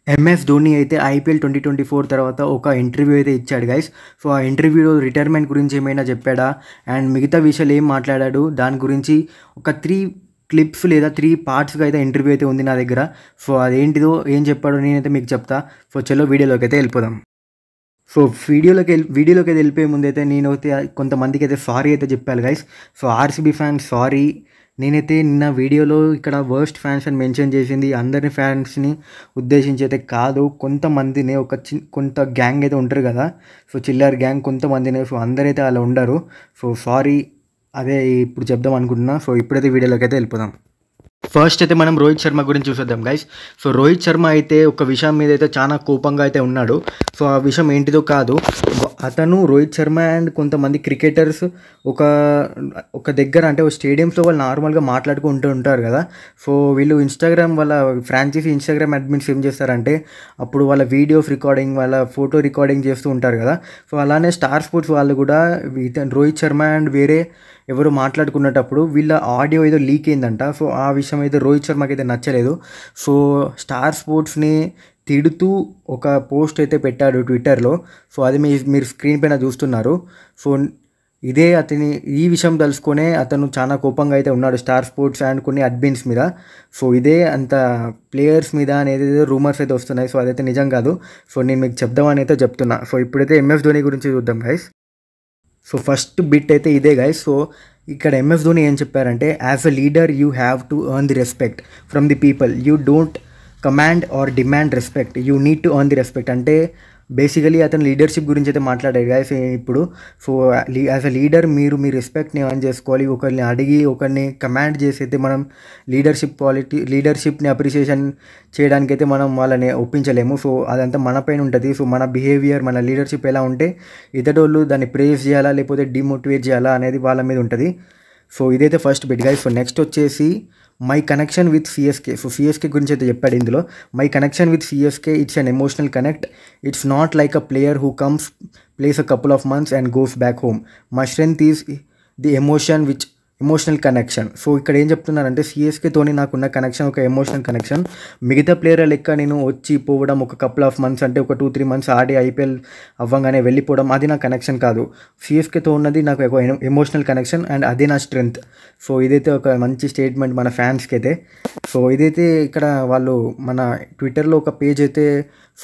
MS Dhoni అయితే IPL 2024 తర్వాత ఒక ఇంటర్వ్యూ అయితే ఇచ్చాడు గైస్. సో ఆ ఇంటర్వ్యూలో రిటైర్మెంట్ గురించి ఏమైనా చెప్పాడా అండ్ మిగతా విషయాలు ఏం మాట్లాడాడు దాని గురించి ఒక 3 క్లిప్స్ లేదా 3 పార్ట్స్గా అయితే ఇంటర్వ్యూ అయితే ఉంది నా దగ్గర. సో అదేంటిదో ఏం చెప్పాడో నేనైతే మీకు చెప్తా. సో చలో వీడియోలోకి అయితే వెళ్ళిపోదాం. సో వీడియోలోకి అయితే వెళ్ళిపోయే ముందైతే నేనైతే కొంతమందికి అయితే సారీ అయితే చెప్పాను guys. So RCB fans sorry. నేనైతే నిన్న వీడియోలో ఇక్కడ వర్స్ట్ ఫ్యాన్స్ అని మెన్షన్ చేసింది అందరి ఫ్యాన్స్ని ఉద్దేశించి అయితే కాదు, కొంతమందిని కొంత గ్యాంగ్ అయితే ఉంటారు కదా. సో చిల్లర్ గ్యాంగ్ కొంతమందిని, సో అందరైతే అలా ఉండరు. సో సారీ, అదే ఇప్పుడు చెప్దాం అనుకుంటున్నా. సో ఇప్పుడైతే వీడియోలోకి అయితే వెళ్ళిపోదాం. ఫస్ట్ అయితే మనం రోహిత్ శర్మ గురించి చూసేద్దాం గైస్. సో రోహిత్ శర్మ అయితే ఒక విషయం మీద అయితే చాలా కోపంగా అయితే ఉన్నాడు. సో ఆ విషయం ఏంటిదో కాదు, అతను రోహిత్ శర్మ అండ్ కొంతమంది క్రికెటర్స్ ఒక ఒక దగ్గర అంటే ఒక స్టేడియంస్లో వాళ్ళు నార్మల్గా మాట్లాడుకుంటూ ఉంటారు కదా. సో వీళ్ళు వాళ్ళ ఫ్రాంచైజీ ఇన్స్టాగ్రామ్ అడ్మిన్స్ ఏం చేస్తారంటే అప్పుడు వాళ్ళ వీడియోస్ రికార్డింగ్, వాళ్ళ ఫోటో రికార్డింగ్ చేస్తూ ఉంటారు కదా. సో అలానే స్టార్ స్పోర్ట్స్ వాళ్ళు కూడా రోహిత్ శర్మ అండ్ వేరే ఎవరు మాట్లాడుకునేటప్పుడు వీళ్ళ ఆడియో ఏదో లీక్ అయిందంట. సో ఆ విషయం అయితే రోహిత్ శర్మకి అయితే నచ్చలేదు. సో స్టార్ స్పోర్ట్స్ని తిడుతూ ఒక పోస్ట్ అయితే పెట్టాడు ట్విట్టర్లో. సో అది మీరు స్క్రీన్ పైన చూస్తున్నారు. సో ఇదే ఈ విషయం తెలుసుకునే అతను చాలా కోపంగా అయితే ఉన్నాడు స్టార్ స్పోర్ట్స్ అండ్ కొన్ని అడ్మిన్స్ మీద. సో ఇదే అంత ప్లేయర్స్ మీద అనేది రూమర్స్ అయితే వస్తున్నాయి. సో అదైతే నిజం కాదు. సో నేను మీకు చెప్దామని అయితే చెప్తున్నా. సో ఇప్పుడైతే ఎంఎస్ ధోని గురించి చూద్దాం గైస్. సో ఫస్ట్ బిట్ అయితే ఇదే గైస్. సో ఇక్కడ ఎంఎస్ ధోని ఏం చెప్పారంటే, as a leader you have to earn the respect from the people. You don't command or demand respect, you need to earn the respect. అంటే basically అతను leadership గురించి అయితే మాట్లాడారు గైస్ ఇప్పుడు. సో యాజ్ అ లీడర్ మీరు మీ రెస్పెక్ట్ని earn చేసుకోవాలి. ఒకరిని అడిగి ఒకరిని కమాండ్ చేసి అయితే మనం లీడర్షిప్ని అప్రిషియేషన్ చేయడానికైతే మనం వాళ్ళని ఒప్పించలేము. సో అదంతా మన పైన ఉంటుంది. సో మన బిహేవియర్, మన లీడర్షిప్ ఎలా ఉంటే ఇతరులు దాన్ని ప్రేజ్ చేయాలా లేకపోతే డిమోటివేట్ చేయాలా అనేది వాళ్ళ మీద ఉంటుంది. సో ఇదైతే first bit guys. So next వచ్చేసి my connection with CSK. So CSK గురించి అయితే చెప్పాడు ఇందులో. My connection with CSK, it's an emotional connect. It's not like a player who comes, plays a couple of months and goes back home. My strength is the emotional connection. So ఇక్కడ ఏం చెప్తున్నారంటే సిఎస్కేతోని నాకున్న connection ఒక emotional connection. మిగతా player లెక్క నేను వచ్చి పోవడం ఒక కపుల్ ఆఫ్ మంత్స్ అంటే ఒక 2-3 మంత్స్ ఆడి ఐపీఎల్ అవ్వగానే వెళ్ళిపోవడం అది నా కనెక్షన్ కాదు. సిఎస్కేతో ఉన్నది నాకు ఒక ఎమోషనల్ కనెక్షన్ అండ్ అదే నా స్ట్రెంగ్త్. సో ఇదైతే ఒక మంచి స్టేట్మెంట్ మన ఫ్యాన్స్కి అయితే. సో ఇదైతే ఇక్కడ వాళ్ళు మన ట్విట్టర్లో ఒక పేజ్ అయితే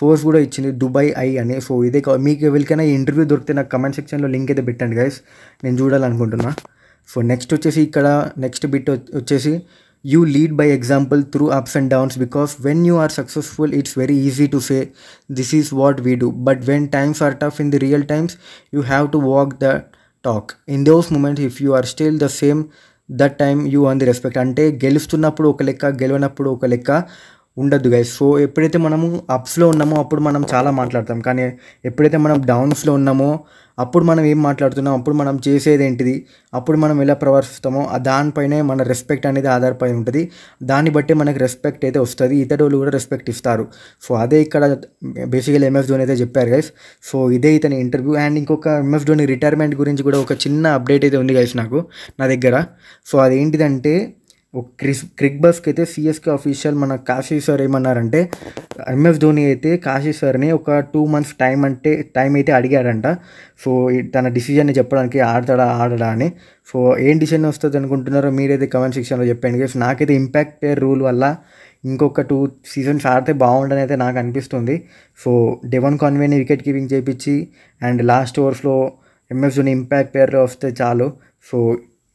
సోర్స్ కూడా ఇచ్చింది, దుబాయ్ ఐ అని. సో ఇదే మీకు ఎవరికైనా ఈ ఇంటర్వ్యూ దొరికితే నాకు కమెంట్ సెక్షన్లో లింక్ అయితే పెట్టండి గైస్, నేను చూడాలనుకుంటున్నా. సో నెక్స్ట్ వచ్చేసి ఇక్కడ నెక్స్ట్ బిట్ వచ్చేసి you lead by example through ups and downs because when you are successful it's very easy to say this is what we do, but when times are tough in the real times you have to walk the talk. In those moments if you are still the same that time you earn the respect. అంటే గెలుస్తున్నప్పుడు ఒక లెక్క, గెలవనప్పుడు ఒక లెక్క ఉండద్దు guys. So ఎప్పుడైతే మనము అప్స్లో ఉన్నామో అప్పుడు మనం చాలా మాట్లాడతాం, కానీ ఎప్పుడైతే మనం డౌన్స్లో ఉన్నామో అప్పుడు మనం ఏం మాట్లాడుతున్నాం, అప్పుడు మనం చేసేది ఏంటిది, అప్పుడు మనం ఎలా ప్రవర్తిస్తామో దానిపైనే మన రెస్పెక్ట్ అనేది ఆధారపడి ఉంటుంది. దాన్ని బట్టి మనకి రెస్పెక్ట్ అయితే వస్తుంది, ఇతరులు కూడా రెస్పెక్ట్ ఇస్తారు. సో అదే ఇక్కడ బేసికలీ ఎంఎస్ ధోని అయితే చెప్పారు గైస్. సో ఇదే ఇతని ఇంటర్వ్యూ. అండ్ ఇంకొక ఎంఎస్ ధోని రిటైర్మెంట్ గురించి కూడా ఒక చిన్న అప్డేట్ అయితే ఉంది గైస్ నా దగ్గర. సో అదేంటిదంటే క్రిక్ బస్కి అయితే సిఎస్కే ఆఫీషియల్ మన కాశీ సార్ ఏమన్నారంటే, ఎంఎస్ ధోని అయితే కాశీ సార్ని ఒక 2 months టైం అయితే అడిగాడంట. సో తన డిసిజన్ని చెప్పడానికి ఆడడా అని. సో ఏం డిసిజన్ వస్తుంది అనుకుంటున్నారో మీరైతే కమెంట్ సెక్షన్లో చెప్పండి. సో నాకైతే ఇంపాక్ట్ ప్లేయర్ రూల్ వల్ల ఇంకొక 2 seasons ఆడితే బాగుండని అయితే నాకు అనిపిస్తుంది. సో డెవన్ కాన్వేని వికెట్ కీపింగ్ చేయించి అండ్ లాస్ట్ ఓవర్స్లో ఎంఎస్ ధోని ఇంపాక్ట్ ప్లేయర్లో వస్తే చాలు. సో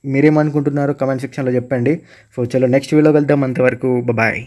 మీరేమనుకుంటున్నారో కమెంట్ సెక్షన్లో చెప్పండి. సో చలో నెక్స్ట్ వీడియోలో వెళ్దాం, అంతవరకు బాయ్.